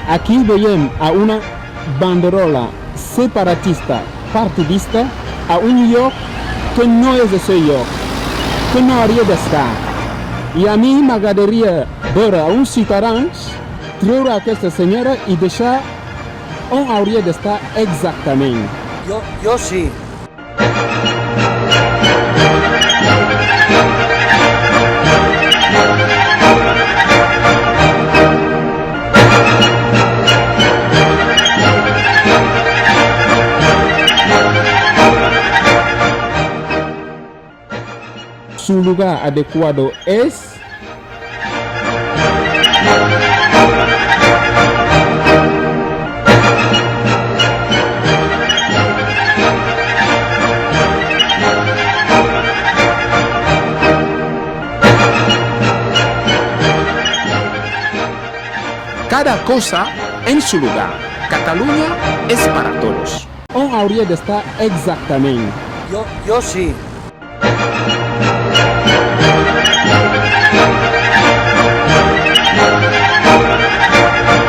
Aquí veiem a una banderola separatista partidista a un lloc que no és el seu lloc, que no hauria d'estar. I a mi m'agradaria veure a uns ciutadans treure aquesta senyora i deixar on hauria d'estar exactament. Jo sí. Su lugar adecuado es Cada cosa en su lugar. Cataluña es para todos. on hauria d'estar exactament. Jo sí.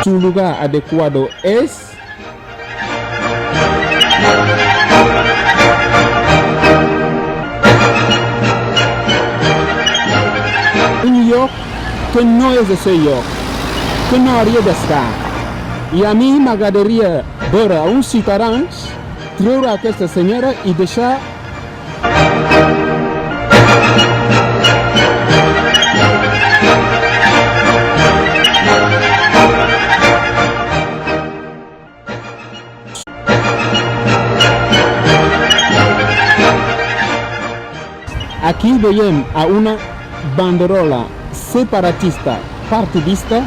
Su lugar adecuado es un lloc que no és el seu lloc, que no hauria d'estar. I a mi m'agradaria veure a uns ciutadans treure aquesta senyora i deixar Aquí veiem a una banderola separatista partidista